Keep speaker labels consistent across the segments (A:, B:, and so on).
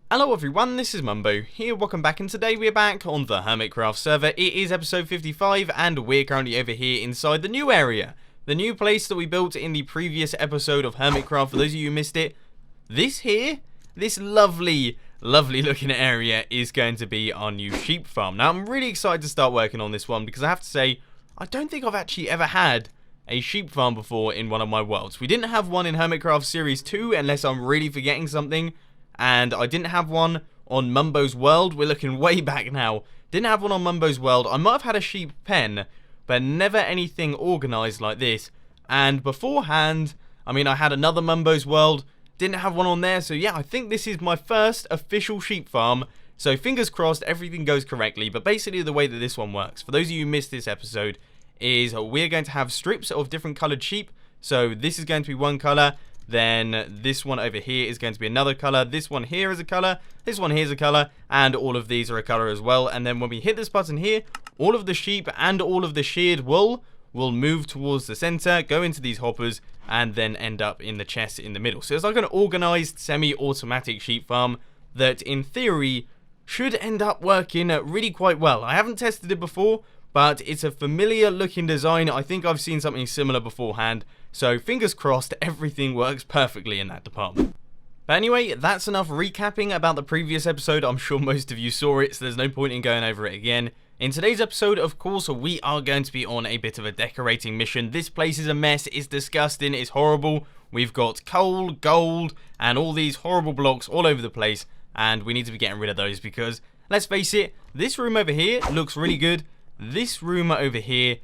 A: Hello everyone, this is Mumbo here, welcome back, and today we're back on the Hermitcraft server. It is episode 55 and we're currently over here inside the new area. The new place that we built in the previous episode of Hermitcraft. For those of you who missed it, this lovely looking area is going to be our new sheep farm. Now I'm really excited to start working on this one because I have to say, I don't think I've actually ever had a sheep farm before in one of my worlds. We didn't have one in Hermitcraft Series 2 unless I'm really forgetting something. And I didn't have one on Mumbo's World. We're looking way back now. Didn't have one on Mumbo's World. I might have had a sheep pen, but never anything organised like this. And beforehand, I mean, I had another Mumbo's World. Didn't have one on there. So yeah, I think this is my first official sheep farm. So fingers crossed everything goes correctly. But basically the way that this one works, for those of you who missed this episode, is we're going to have strips of different coloured sheep. So this is going to be one colour. Then this one over here is going to be another colour. This one here is a colour. This one here is a colour. And all of these are a colour as well. And then when we hit this button here, all of the sheep and all of the sheared wool will move towards the centre, go into these hoppers, and then end up in the chest in the middle. So it's like an organised semi-automatic sheep farm that in theory should end up working really quite well. I haven't tested it before, but it's a familiar looking design. I think I've seen something similar beforehand. So fingers crossed everything works perfectly in that department. But anyway, that's enough recapping about the previous episode. I'm sure most of you saw it, so there's no point in going over it again. In today's episode, of course, we are going to be on a bit of a decorating mission. This place is a mess, it's disgusting, it's horrible. We've got coal, gold, and all these horrible blocks all over the place. And we need to be getting rid of those because, let's face it, this room over here looks really good. This room over here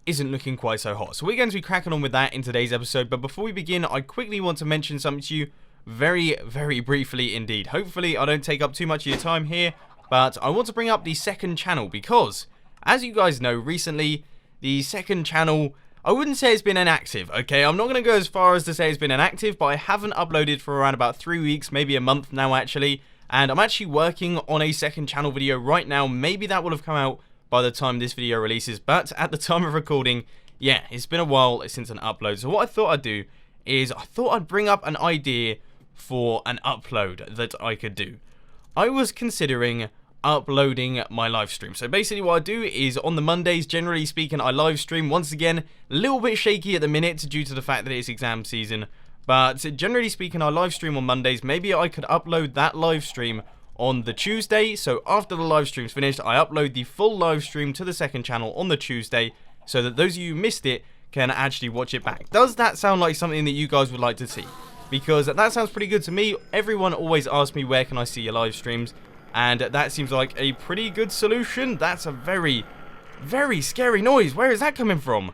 A: isn't looking quite so hot. So we're going to be cracking on with that in today's episode. But before we begin, I quickly want to mention something to you very briefly indeed. Hopefully I don't take up too much of your time here, but I want to bring up the second channel because, as you guys know, recently the second channel, I wouldn't say it's been inactive, okay? I'm not going to go as far as to say it's been inactive, but I haven't uploaded for around about 3 weeks, maybe a month now actually, and I'm actually working on a second channel video right now. Maybe that will have come out by the time this video releases, but at the time of recording, yeah, it's been a while since an upload. So what I thought I'd do is I thought I'd bring up an idea for an upload that I could do. I was considering uploading my live stream. So basically what I do is on the Mondays, generally speaking, I live stream. Once again, a little bit shaky at the minute due to the fact that it's exam season, but generally speaking, I live stream on Mondays. Maybe I could upload that live stream on the Tuesday. So after the live stream's finished, I upload the full live stream to the second channel on the Tuesday so that those of you who missed it can actually watch it back. Does that sound like something that you guys would like to see? Because that sounds pretty good to me. Everyone always asks me, where can I see your live streams? And that seems like a pretty good solution. That's a very scary noise. Where is that coming from?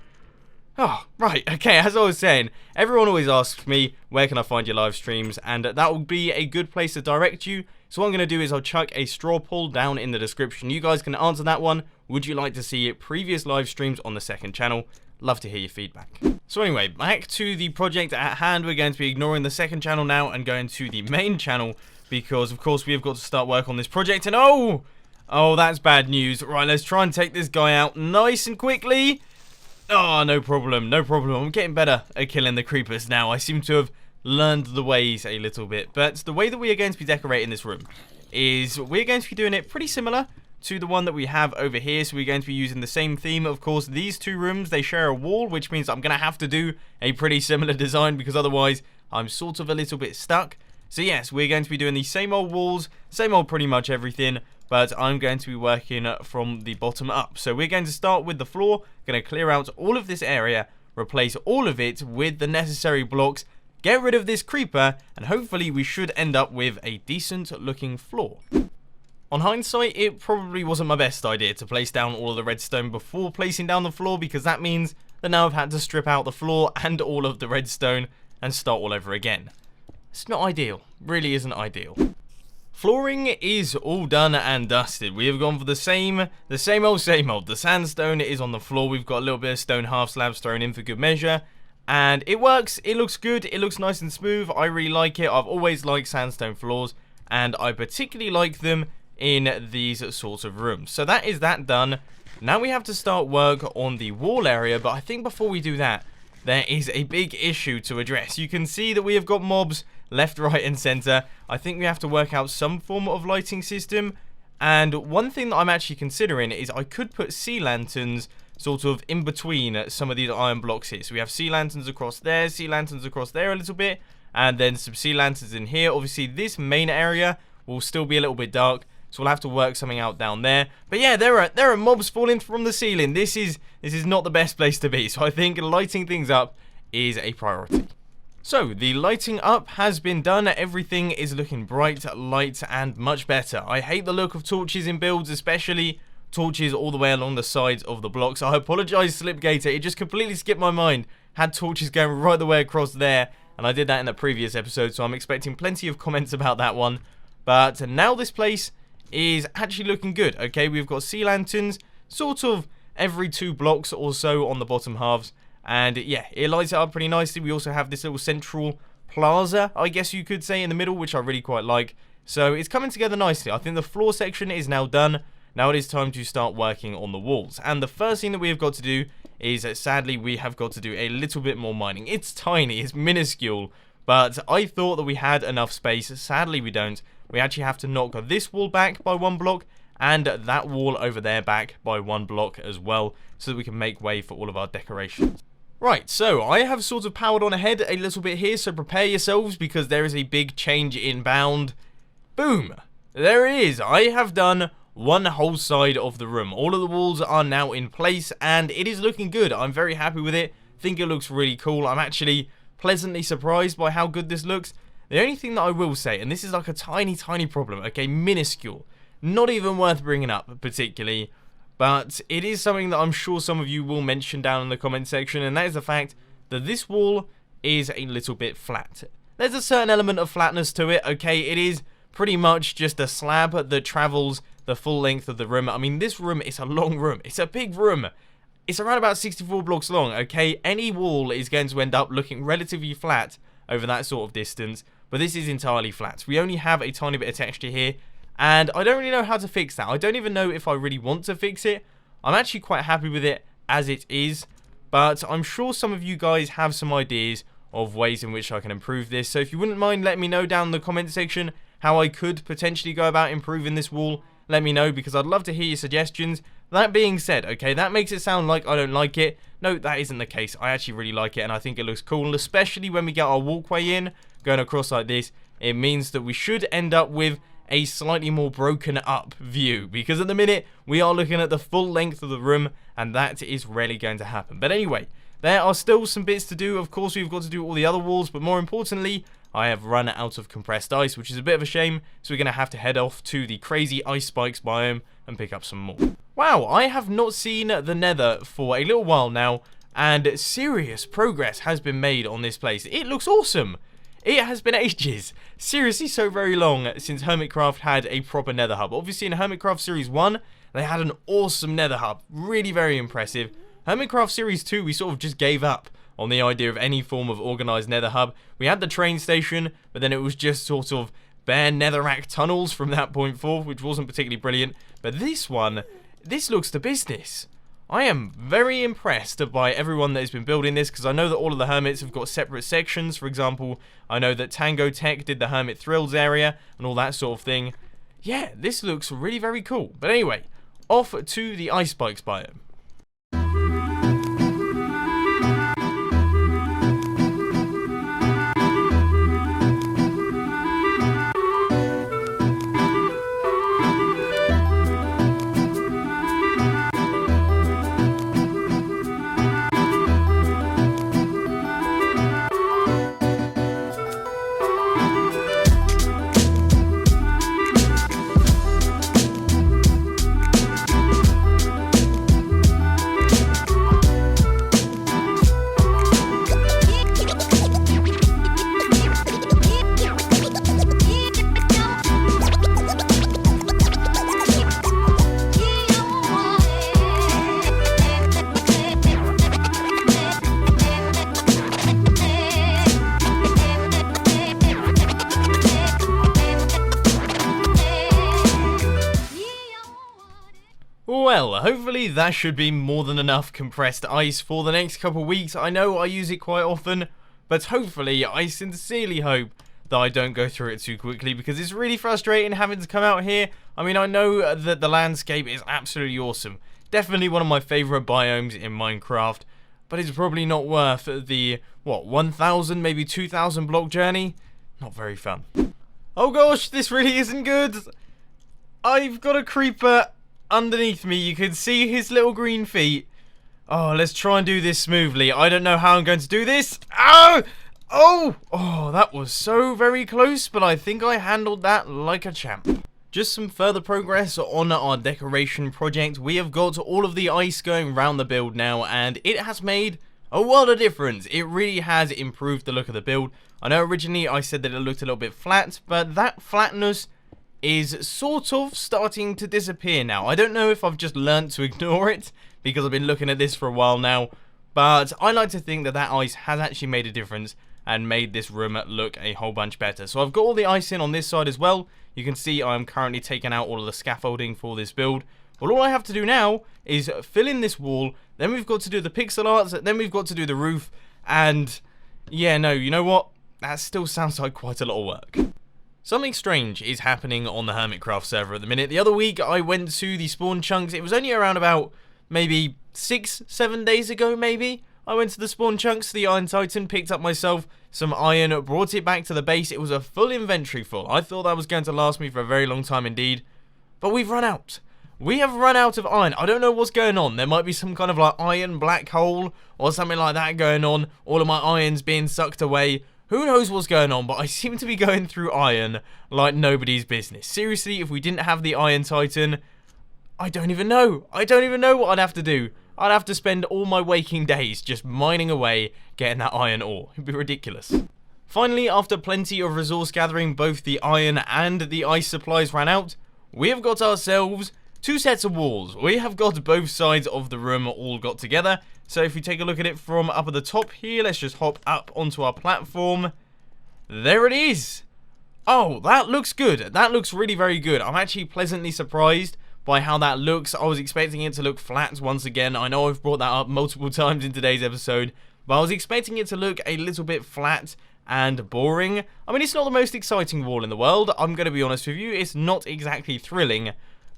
A: Oh, right, okay, as I was saying, everyone always asks me, where can I find your live streams? And that will be a good place to direct you. So what I'm going to do is I'll chuck a straw poll down in the description. You guys can answer that one. Would you like to see previous live streams on the second channel? Love to hear your feedback. So anyway, back to the project at hand. We're going to be ignoring the second channel now and going to the main channel because, of course, we have got to start work on this project. And oh, that's bad news. Right, let's try and take this guy out nice and quickly. Oh, no problem. I'm getting better at killing the creepers now. I seem to have learned the ways a little bit. But the way that we are going to be decorating this room is we're going to be doing it pretty similar to the one that we have over here. So we're going to be using the same theme. Of course, these two rooms, they share a wall, which means I'm going to have to do a pretty similar design because otherwise I'm sort of a little bit stuck. So yes, we're going to be doing the same old walls, same old pretty much everything, but I'm going to be working from the bottom up. So we're going to start with the floor, going to clear out all of this area, replace all of it with the necessary blocks, get rid of this creeper, and hopefully we should end up with a decent looking floor. On hindsight, it probably wasn't my best idea to place down all of the redstone before placing down the floor because that means that now I've had to strip out the floor and all of the redstone and start all over again. It's not ideal, really isn't ideal. Flooring is all done and dusted. We have gone for the same old. The sandstone is on the floor. We've got a little bit of stone half slabs thrown in for good measure. And it works. It looks good. It looks nice and smooth. I really like it. I've always liked sandstone floors. And I particularly like them in these sorts of rooms. So that is that done. Now we have to start work on the wall area. But I think before we do that, there is a big issue to address. You can see that we have got mobs left, right, and center. I think we have to work out some form of lighting system. And one thing that I'm actually considering is I could put sea lanterns sort of in between some of these iron blocks here. So we have sea lanterns across there, sea lanterns across there a little bit, and then some sea lanterns in here. Obviously, this main area will still be a little bit dark, so we'll have to work something out down there. But yeah, there are mobs falling from the ceiling. This is not the best place to be. So I think lighting things up is a priority. So, the lighting up has been done. Everything is looking bright, light, and much better. I hate the look of torches in builds, especially torches all the way along the sides of the blocks. I apologize, Slipgator. It just completely skipped my mind. Had torches going right the way across there, and I did that in the previous episode, so I'm expecting plenty of comments about that one. But now this place is actually looking good. Okay, we've got sea lanterns sort of every 2 blocks or so on the bottom halves. And yeah, it lights it up pretty nicely. We also have this little central plaza, I guess you could say, in the middle, which I really quite like. So it's coming together nicely. I think the floor section is now done. Now it is time to start working on the walls. And the first thing that we have got to do is, sadly, we have got to do a little bit more mining. It's tiny, it's minuscule, but I thought that we had enough space. Sadly, we don't. We actually have to knock this wall back by 1 block, and that wall over there back by 1 block as well, so that we can make way for all of our decorations. Right, so I have sort of powered on ahead a little bit here, so prepare yourselves because there is a big change inbound. Boom! There it is. I have done 1 whole side of the room. All of the walls are now in place, and it is looking good. I'm very happy with it. Think it looks really cool. I'm actually pleasantly surprised by how good this looks. The only thing that I will say, and this is like a tiny problem, okay, minuscule, not even worth bringing up particularly, but it is something that I'm sure some of you will mention down in the comment section, and that is the fact that this wall is a little bit flat. There's a certain element of flatness to it, okay? It is pretty much just a slab that travels the full length of the room. I mean, this room is a long room. It's a big room. It's around about 64 blocks long, okay? Any wall is going to end up looking relatively flat over that sort of distance, but this is entirely flat. We only have a tiny bit of texture here, and I don't really know how to fix that. I don't even know if I really want to fix it. I'm actually quite happy with it as it is, but I'm sure some of you guys have some ideas of ways in which I can improve this. So if you wouldn't mind letting me know down in the comment section how I could potentially go about improving this wall, let me know, because I'd love to hear your suggestions. That being said, okay, that makes it sound like I don't like it. No, that isn't the case. I actually really like it, and I think it looks cool, especially when we get our walkway in, going across like this. It means that we should end up with a slightly more broken up view, because at the minute we are looking at the full length of the room, and that is rarely going to happen. But anyway, there are still some bits to do. Of course, we've got to do all the other walls, but more importantly, I have run out of compressed ice, which is a bit of a shame, so we're going to have to head off to the crazy ice spikes biome and pick up some more. Wow, I have not seen the nether for a little while now, and serious progress has been made on this place. It looks awesome. It has been ages, seriously so very long since Hermitcraft had a proper nether hub. Obviously in Hermitcraft Series 1, they had an awesome nether hub, really very impressive. Hermitcraft Series 2, we sort of just gave up on the idea of any form of organised nether hub. We had the train station, but then it was just sort of bare netherrack tunnels from that point forth, which wasn't particularly brilliant. But this one, this looks to business. I am very impressed by everyone that has been building this, because I know that all of the hermits have got separate sections. For example, I know that Tango Tech did the Hermit Thrills area and all that sort of thing. Yeah, this looks really very cool. But anyway, off to the ice spikes biome. Well, hopefully that should be more than enough compressed ice for the next couple weeks. I know I use it quite often, but hopefully, I sincerely hope that I don't go through it too quickly, because it's really frustrating having to come out here. I mean, I know that the landscape is absolutely awesome. Definitely one of my favourite biomes in Minecraft, but it's probably not worth the, what, 1,000, maybe 2,000 block journey? Not very fun. Oh gosh, this really isn't good. I've got a creeper underneath me. You can see his little green feet. Oh, let's try and do this smoothly. I don't know how I'm going to do this. Oh! Oh, that was so very close, but I think I handled that like a champ. Just some further progress on our decoration project. We have got all of the ice going around the build now, and it has made a world of difference. It really has improved the look of the build. I know originally I said that it looked a little bit flat, but that flatness is sort of starting to disappear now. I don't know if I've just learned to ignore it, because I've been looking at this for a while now, but I like to think that that ice has actually made a difference and made this room look a whole bunch better. So I've got all the ice in on this side as well. You can see I'm currently taking out all of the scaffolding for this build. Well, all I have to do now is fill in this wall, then we've got to do the pixel arts, then we've got to do the roof, and yeah, no, you know what? That still sounds like quite a lot of work. Something strange is happening on the Hermitcraft server at the minute. The other week I went to the spawn chunks. It was only around about maybe 6-7 days ago, maybe. I went to the spawn chunks, the Iron Titan, picked up myself some iron, brought it back to the base. It was a full inventory full. I thought that was going to last me for a very long time indeed. But we've run out. We have run out of iron. I don't know what's going on. There might be some kind of like iron black hole or something like that going on. All of my iron's being sucked away. Who knows what's going on, but I seem to be going through iron like nobody's business. Seriously, if we didn't have the Iron Titan, I don't even know. I don't even know what I'd have to do. I'd have to spend all my waking days just mining away, getting that iron ore. It'd be ridiculous. Finally, after plenty of resource gathering, both the iron and the ice supplies ran out. We have got ourselves 2 sets of walls. We have got both sides of the room all got together. So if we take a look at it from up at the top here, let's just hop up onto our platform. There it is. Oh, that looks good. That looks really very good. I'm actually pleasantly surprised by how that looks. I was expecting it to look flat once again. I know I've brought that up multiple times in today's episode, but I was expecting it to look a little bit flat and boring. I mean, it's not the most exciting wall in the world. I'm going to be honest with you. It's not exactly thrilling,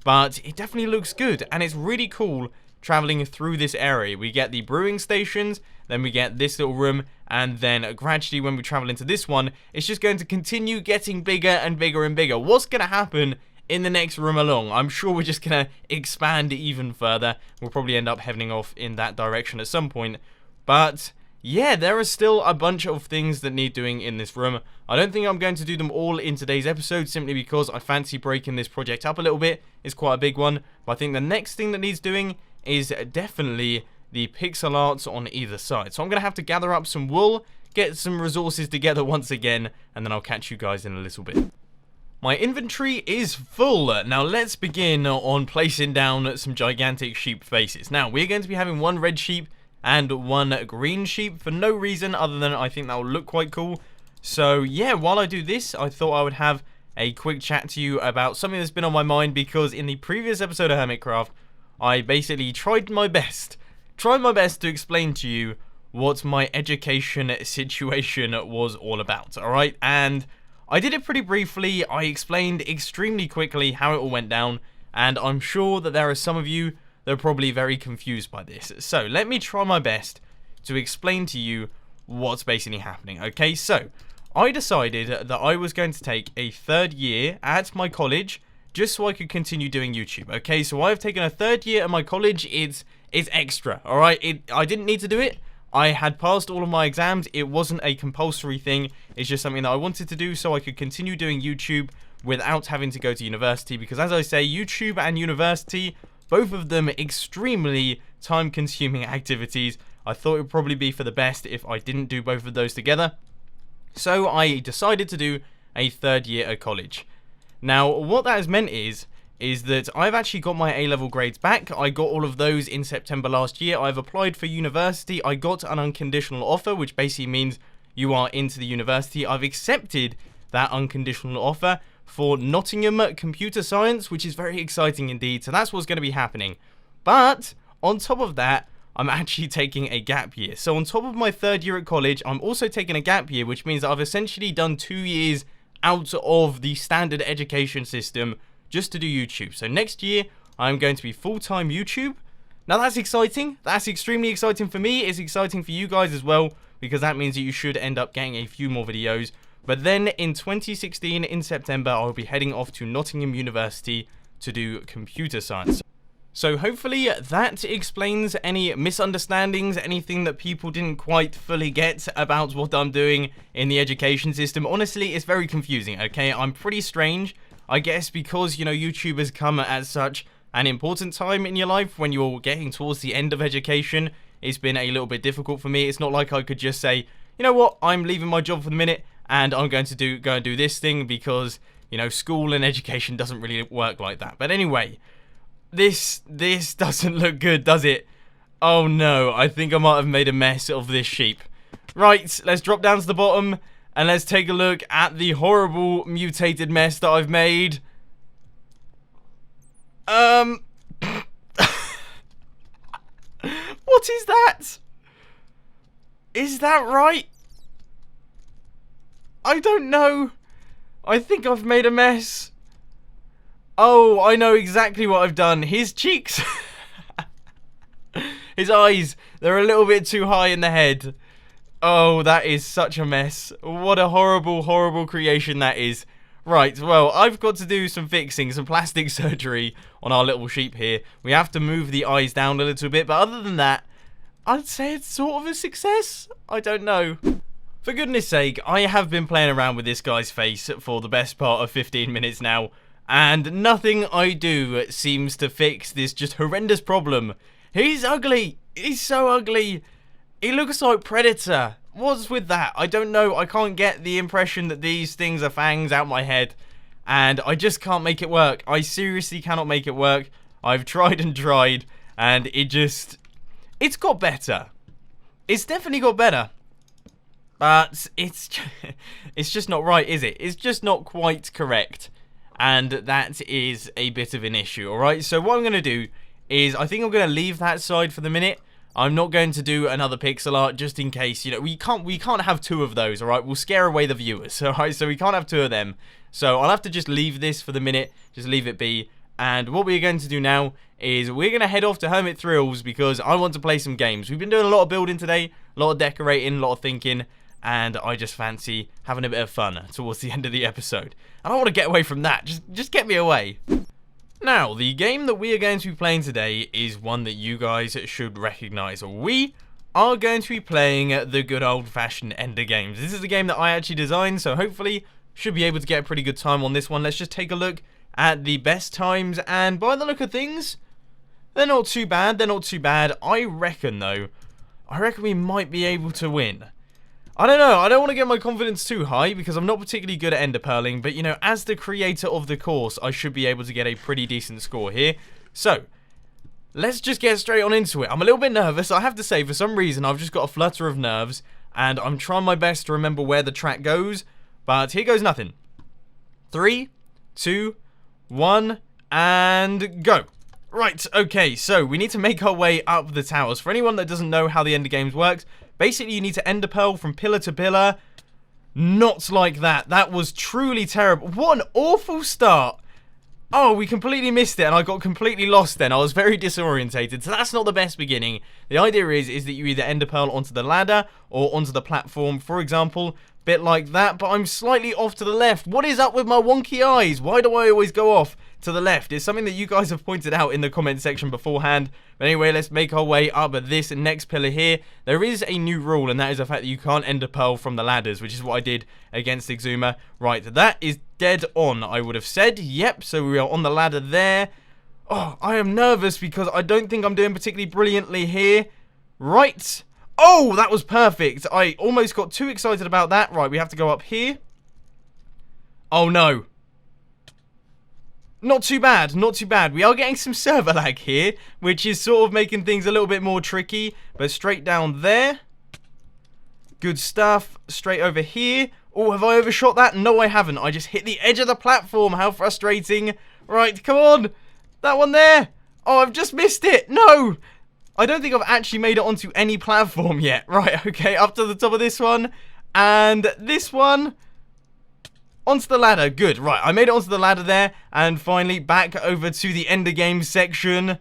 A: but it definitely looks good, and it's really cool traveling through this area. We get the brewing stations, then we get this little room, and then gradually when we travel into this one, it's just going to continue getting bigger and bigger and bigger. What's going to happen in the next room along? I'm sure we're just going to expand it even further. We'll probably end up heading off in that direction at some point, but yeah, there are still a bunch of things that need doing in this room. I don't think I'm going to do them all in today's episode, simply because I fancy breaking this project up a little bit. It's quite a big one, but I think the next thing that needs doing is definitely the pixel arts on either side. So I'm going to have to gather up some wool, get some resources together once again, and then I'll catch you guys in a little bit. My inventory is full. Now let's begin on placing down some gigantic sheep faces. Now we're going to be having 1 red sheep and 1 green sheep for no reason other than I think that will look quite cool. So yeah, while I do this, I thought I would have a quick chat to you about something that's been on my mind, because in the previous episode of Hermitcraft, I basically tried my best to explain to you what my education situation was all about, alright? And I did it pretty briefly. I explained extremely quickly how it all went down, and I'm sure that there are some of you that are probably very confused by this. So let me try my best to explain to you what's basically happening, okay? So I decided that I was going to take a 3rd year at my college just so I could continue doing YouTube, okay? So I've taken a 3rd year at my college. It's extra, alright? I didn't need to do it. I had passed all of my exams. It wasn't a compulsory thing. It's just something that I wanted to do so I could continue doing YouTube without having to go to university, because as I say, YouTube and university, both of them extremely time-consuming activities. I thought it would probably be for the best if I didn't do both of those together. So I decided to do a 3rd year at college. Now, what that has meant is that I've actually got my A-level grades back. I got all of those in September last year. I've applied for university. I got an unconditional offer, which basically means you are into the university. I've accepted that unconditional offer for Nottingham Computer Science, which is very exciting indeed. So that's what's going to be happening. But on top of that, I'm actually taking a gap year. So on top of my 3rd year at college, I'm also taking a gap year, which means that I've essentially done 2 years out of the standard education system just to do YouTube. So next year, I'm going to be full-time YouTube. Now that's exciting. That's extremely exciting for me. It's exciting for you guys as well, because that means that you should end up getting a few more videos. But then in 2016, in September, I'll be heading off to Nottingham University to do computer science. So hopefully that explains any misunderstandings, anything that people didn't quite fully get about what I'm doing in the education system. Honestly, it's very confusing, okay? I'm pretty strange, I guess, because, you know, YouTube has come at such an important time in your life when you're getting towards the end of education. It's been a little bit difficult for me. It's not like I could just say, you know what, I'm leaving my job for the minute and I'm going to go and do this thing, because, you know, school and education doesn't really work like that. But anyway, this doesn't look good, does it? Oh no, I think I might have made a mess of this sheep. Right, let's drop down to the bottom and let's take a look at the horrible mutated mess that I've made. What is that? Is that right? I don't know. I think I've made a mess. Oh, I know exactly what I've done. His cheeks. His eyes. They're a little bit too high in the head. Oh, that is such a mess. What a horrible, horrible creation that is. Right, well, I've got to do some fixing, some plastic surgery on our little sheep here. We have to move the eyes down a little bit, but other than that, I'd say it's sort of a success. I don't know. For goodness sake, I have been playing around with this guy's face for the best part of 15 minutes now, and nothing I do seems to fix this just horrendous problem. He's ugly. He's so ugly. He looks like ProleteR. What's with that? I don't know. I can't get the impression that these things are fangs out my head, and I just can't make it work. I seriously cannot make it work. I've tried and tried, and it's got better. It's definitely got better. But it's just not right, is it? It's just not quite correct. And that is a bit of an issue, alright? So what I'm going to do is, I think I'm going to leave that side for the minute. I'm not going to do another pixel art just in case, you know, we can't have 2 of those, alright? We'll scare away the viewers, alright? So we can't have 2 of them. So I'll have to just leave this for the minute, just leave it be. And what we're going to do now is we're going to head off to Hermit Thrills because I want to play some games. We've been doing a lot of building today, a lot of decorating, a lot of thinking, and I just fancy having a bit of fun towards the end of the episode. I don't want to get away from that, just get me away. Now, the game that we are going to be playing today is one that you guys should recognise. We are going to be playing the good old-fashioned Ender games. This is a game that I actually designed, so hopefully should be able to get a pretty good time on this one. Let's just take a look at the best times, and by the look of things, they're not too bad. They're not too bad. I reckon, though, we might be able to win. I don't know, I don't want to get my confidence too high because I'm not particularly good at ender pearling, but you know, as the creator of the course, I should be able to get a pretty decent score here. So, let's just get straight on into it. I'm a little bit nervous, I have to say, for some reason I've just got a flutter of nerves, and I'm trying my best to remember where the track goes, but here goes nothing. 3, 2, 1, and go. Right, okay, so we need to make our way up the towers. For anyone that doesn't know how the Ender games works, basically you need to ender pearl from pillar to pillar. Not like that. That was truly terrible. What an awful start. Oh, we completely missed it and I got completely lost then. I was very disorientated, so that's not the best beginning. The idea is that you either ender pearl onto the ladder or onto the platform, for example. Bit like that, but I'm slightly off to the left. What is up with my wonky eyes? Why do I always go off to the left? It's something that you guys have pointed out in the comment section beforehand. But anyway, let's make our way up at this next pillar here. There is a new rule, and that is the fact that you can't ender pearl from the ladders, which is what I did against Exuma. Right, that is dead on, I would have said. Yep, so we are on the ladder there. Oh, I am nervous because I don't think I'm doing particularly brilliantly here. Right. Oh, that was perfect. I almost got too excited about that. Right, we have to go up here. Oh, no. Not too bad, not too bad. We are getting some server lag here, which is sort of making things a little bit more tricky. But straight down there. Good stuff. Straight over here. Oh, have I overshot that? No, I haven't. I just hit the edge of the platform. How frustrating. Right, come on. That one there. Oh, I've just missed it. No. I don't think I've actually made it onto any platform yet. Right, okay, up to the top of this one. And this one. Onto the ladder. Good. Right, I made it onto the ladder there. And finally, back over to the Ender Game section.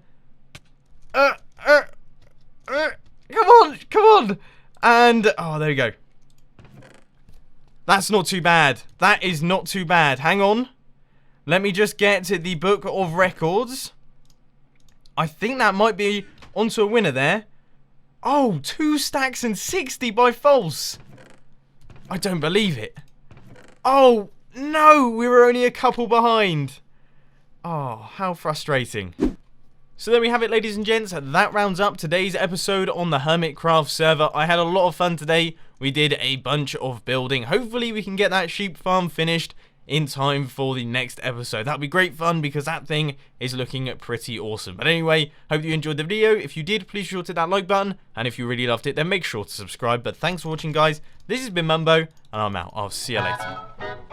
A: Come on, come on. And, oh, there we go. That's not too bad. That is not too bad. Hang on. Let me just get to the Book of Records. I think that might be onto a winner there. Oh, 2 stacks and 60 by false. I don't believe it. Oh, no, we were only a couple behind. Oh, how frustrating. So there we have it, ladies and gents. That rounds up today's episode on the Hermitcraft server. I had a lot of fun today. We did a bunch of building. Hopefully we can get that sheep farm finished in time for the next episode. That'll be great fun because that thing is looking pretty awesome. But anyway, hope you enjoyed the video. If you did, please be sure to hit that like button. And if you really loved it, then make sure to subscribe. But thanks for watching, guys. This has been Mumbo, and I'm out. I'll see you later.